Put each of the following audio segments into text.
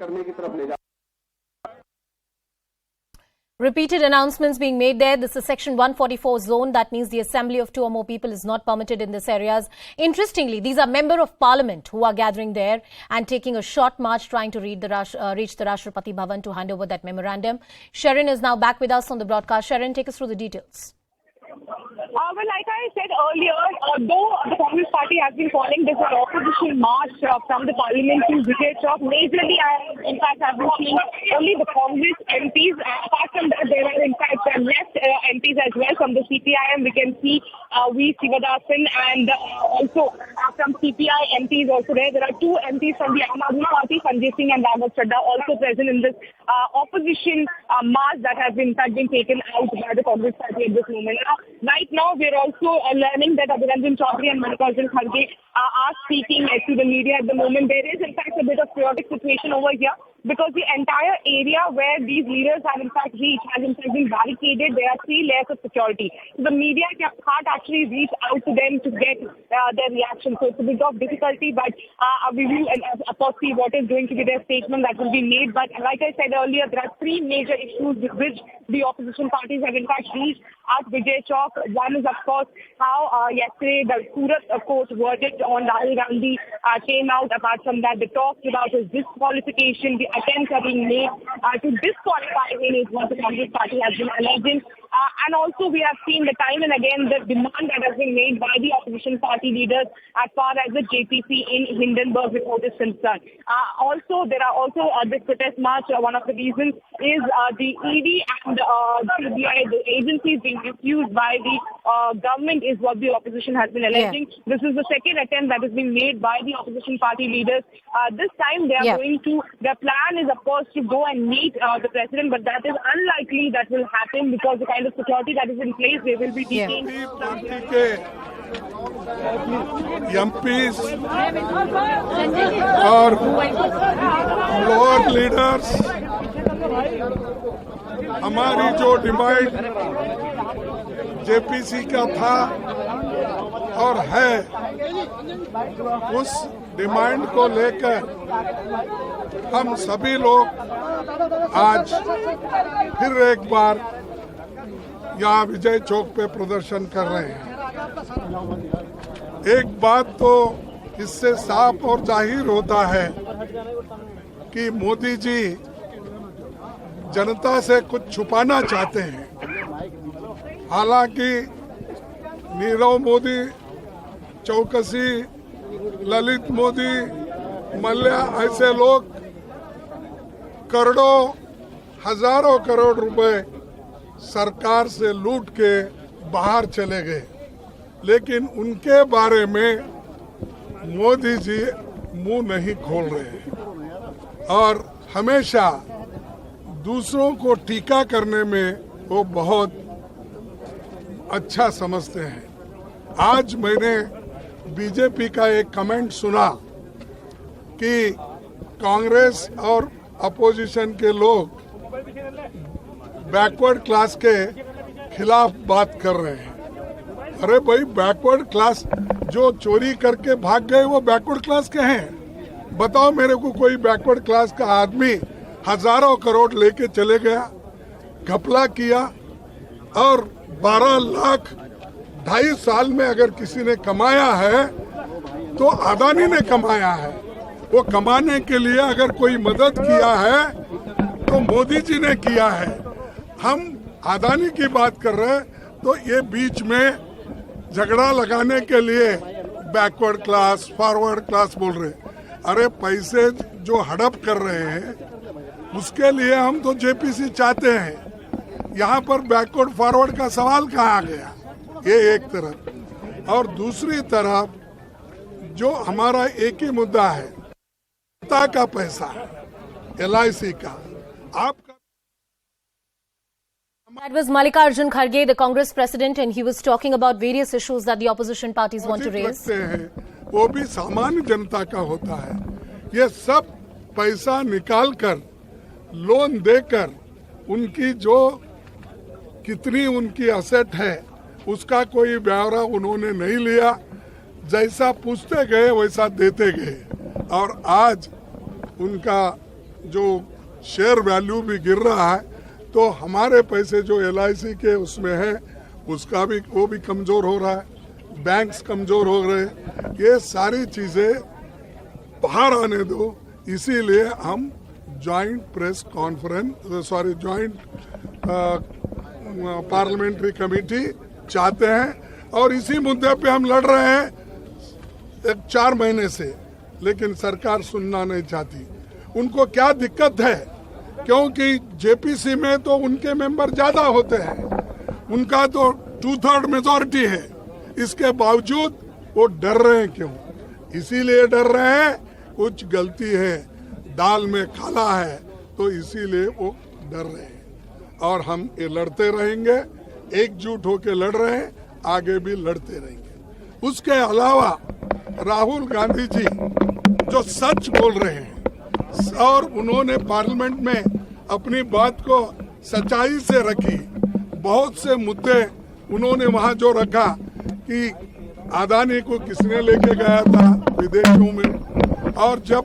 करने की तरफ ले जा। Repeated announcements being made there. This is Section 144 zone. That means the assembly of 2 or more people is not permitted in this areas. Interestingly, these are member of parliament who are gathering there and taking a short march trying to reach the Rashtrapati Bhavan to hand over that memorandum. Sharon is now back with us on the broadcast. Sharon, take us through the details. Well, like I said earlier, though the Congress party has been calling this an opposition march from the parliament to Vijay Chowk, majorly, in fact, I've been seeing only the Congress MPs. Apart from that, there are, in fact, left MPs as well from the CPIM. We can see V. Sivadasan and also from CPI MPs also there. There are 2 MPs from the Aam Aadmi Party, Sanjay Singh and Raghav Chadha, also present in this opposition march that has in fact been taken out by the Congress party at this moment. Right now, we're also learning that Abhiranjan Chaudhary and Mallikarjun Kharge are speaking to the media at the moment. There is, in fact, a bit of chaotic situation over here because the entire area where these leaders have in fact reached has in fact been barricaded. There are 3 layers of security. So the media can't actually reach out to them to get their reaction. So it's a bit of difficulty, but we will, of course, see what is going to be their statement that will be made. But like I said earlier, there are 3 major issues with which the opposition parties have in fact reached at Vijay Chowk. One is, of course, how yesterday the Surat court verdict on Rahul Gandhi came out. Apart from that, the talks about his disqualification, the attempts are being made to disqualify him is what the Congress party has been alleging. And also we have seen the time and again the demand that has been made by the opposition party leaders as far as the JPC in Hindenburg report is concerned. Also, there are also this protest march. One of the reasons is the ED and CBI, the agencies being refused by the government is what the opposition has been alleging. Yeah. This is the second attempt that has been made by the opposition party leaders. This time they are going to, their plan is of course to go and meet the president, but that is unlikely that will happen because the kind of security that is in place, they will be detained. Party के MPs और lower leaders हमारी जो demand JPC का था और है उस demand को लेकर हम सभी लोग आज फिर एक बार यहाँ विजय चौक पे प्रदर्शन कर रहे हैं। एक बात तो इससे साफ और जाहिर होता है कि मोदी जी जनता से कुछ छुपाना चाहते हैं। हालांकि नीरव मोदी, चौकसी, ललित मोदी, मल्ल्या ऐसे लोग करोड़ों, हजारों करोड़ रुपए सरकार से लूट के बाहर चले गए, लेकिन उनके बारे में मोदी जी मुंह नहीं खोल रहे और हमेशा दूसरों को टीका करने में वो बहुत अच्छा समझते हैं। आज मैंने बीजेपी का एक कमेंट सुना कि कांग्रेस और अपोजिशन के लोग बैकवर्ड क्लास के खिलाफ बात कर रहे हैं। अरे भाई, बैकवर्ड क्लास जो चोरी करके भाग गए वो बैकवर्ड क्लास के हैं? बताओ मेरे को कोई बैकवर्ड क्लास का आदमी हजारों करोड़ लेके चले गया, घपला किया और 12 लाख 2.5 साल में अगर किसी ने कमाया है तो अदानी ने कमाया है। वो कमाने के लिए अगर कोई मदद किया है तो मोदी जी ने किया है। हम अदानी की बात कर रहे हैं तो ये बीच में झगड़ा लगाने के लिए बैकवर्ड क्लास, फॉरवर्ड क्लास बोल रहे हैं। अरे पैसे जो हड़प कर रहे हैं उसके लिए हम तो जेपीसी चाहते हैं। यहाँ पर बैकवर्ड फॉरवर्ड का सवाल कहाँ आ गया? ये एक तरफ, और दूसरी तरफ जो हमारा एक ही मुद्दा है, जनता का पैसा, LIC का, आपका। That was Mallikarjun Kharge, the Congress president, and he was talking about various issues that the opposition parties want to raise. वो भी सामान्य जनता का होता है। ये सब पैसा निकालकर, लोन देकर, उनकी जो कितनी उनकी असेट है उसका कोई ब्यौरा उन्होंने नहीं लिया। जैसा पूछते गए वैसा देते गए और आज उनका जो शेयर वैल्यू भी गिर रहा है, तो हमारे पैसे जो LIC के उसमें है उसका भी वो भी कमजोर हो रहा है, बैंक्स कमजोर हो रहे हैं। ये सारी चीजें बाहर आने दो, इसीलिए हम joint press conference joint parliamentary committee चाहते हैं और इसी मुद्दे पे हम लड़ रहे हैं 4 महीने से, लेकिन सरकार सुनना नहीं चाहती। उनको क्या दिक्कत है, क्योंकि JPC में तो उनके मेंबर ज्यादा होते हैं, उनका तो 2/3 मेजॉरिटी है, इसके बावजूद वो डर रहे हैं। क्यों? इसीलिए डर रहे हैं कुछ गलती है, दाल में काला है, तो इसीलिए वो डर रहे हैं। और हम ये लड़ते रहेंगे, एकजुट होकर लड़ रहे हैं, आगे भी लड़ते रहेंगे। उसके अलावा राहुल गांधी जी जो सच बोल रहे हैं और उन्होंने पार्लियामेंट में अपनी बात को सच्चाई से रखी, बहुत से मुद्दे उन्होंने वहां जो रखा कि अदानी को किसने लेके गया था विदेशों में, और जब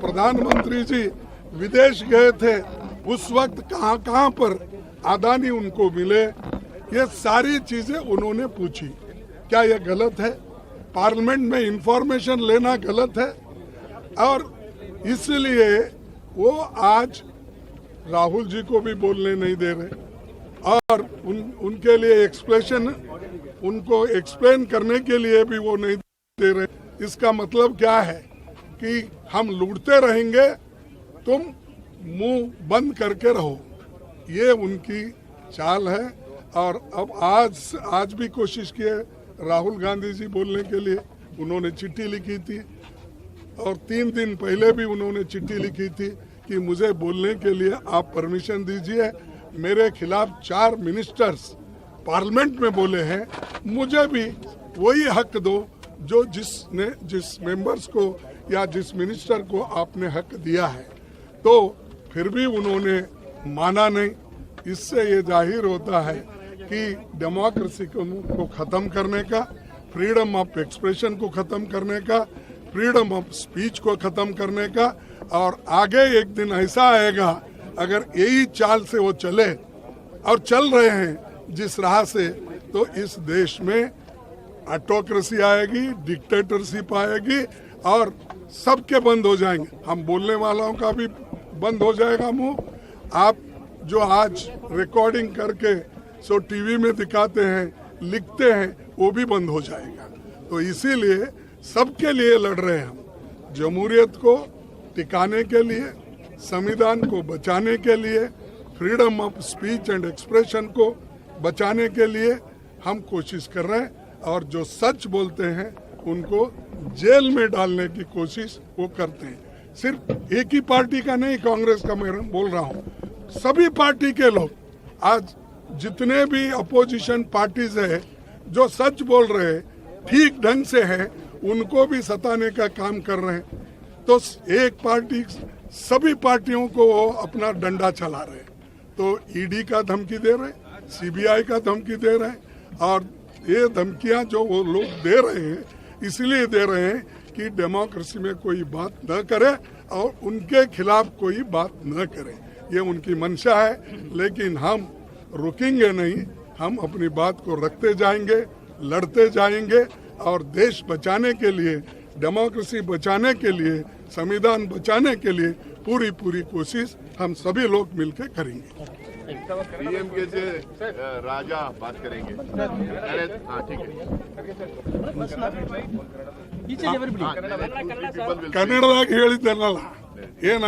प्रधानमंत्री जी विदेश गए थे उस वक्त कहां पर अदानी उनको मिले, ये सारी चीजें उन्होंने पूछी। क्या ये गलत है? पार्लियामेंट में इंफॉर्मेशन लेना गलत है? और इसलिए वो आज राहुल जी को भी बोलने नहीं दे रहे और उनके लिए उनको एक्सप्लेन करने के लिए भी वो नहीं दे रहे। इसका मतलब क्या है कि हम लूटते रहेंगे, तुम मुंह बंद करके रहो, ये उनकी चाल है। और अब आज भी कोशिश की है राहुल गांधी जी बोलने के लिए, उन्होंने चिट्ठी लिखी थी और 3 दिन पहले भी उन्होंने चिट्ठी लिखी थी कि मुझे बोलने के लिए आप परमिशन दीजिए। मेरे खिलाफ 4 मिनिस्टर्स पार्लियामेंट में बोले हैं, मुझे भी वही हक दो जो जिस मेंबर्स को या जिस मिनिस्टर को आपने हक दिया है। तो फिर भी उन्होंने माना नहीं। इससे ये जाहिर होता है कि डेमोक्रेसी को खत्म करने का, फ्रीडम ऑफ एक्सप्रेशन को खत्म करने का, फ्रीडम ऑफ स्पीच को खत्म करने का, और आगे एक दिन ऐसा आएगा अगर यही चाल से वो चले और चल रहे हैं जिस राह से, तो इस देश में ऑटोक्रेसी आएगी, डिक्टेटरशिप आएगी और सबके बंद हो जाएंगे। हम बोलने वालों का भी बंद हो जाएगा मुंह। आप जो आज रिकॉर्डिंग करके टीवी में दिखाते हैं, लिखते हैं, वो भी बंद हो जाएगा। तो इसीलिए सबके लिए लड़ रहे हैं हम, जमहूरियत को टिकाने के लिए, संविधान को बचाने के लिए, freedom of speech and expression को बचाने के लिए हम कोशिश कर रहे हैं। और जो सच बोलते हैं उनको जेल में डालने की कोशिश वो करते हैं। सिर्फ एक ही पार्टी का नहीं, कांग्रेस का मैं बोल रहा हूँ, सभी पार्टी के लोग आज जितने भी अपोजिशन पार्टीज है जो सच बोल रहे हैं, ठीक ढंग से है, उनको भी सताने का काम कर रहे हैं। तो एक पार्टी सभी पार्टियों को वो अपना डंडा चला रहे हैं। तो ईडी का धमकी दे रहे हैं, CBI का धमकी दे रहे हैं, और ये धमकियां जो वो लोग दे रहे हैं इसलिए दे रहे हैं कि डेमोक्रेसी में कोई बात न करे और उनके खिलाफ कोई बात न करे। ये उनकी मंशा है, लेकिन हम रुकेंगे नहीं। हम अपनी बात को रखते जाएंगे, लड़ते जाएंगे और देश बचाने के लिए, डेमोक्रेसी बचाने के लिए, संविधान बचाने के लिए पूरी कोशिश हम सभी लोग मिलकर करेंगे। पीएम के से राजा बात करेंगे। हाँ ठीक है। ಕನ್ನಡದಾಗ ಹೇಳಿದ್ದೆನಲ್ಲ, ಏನ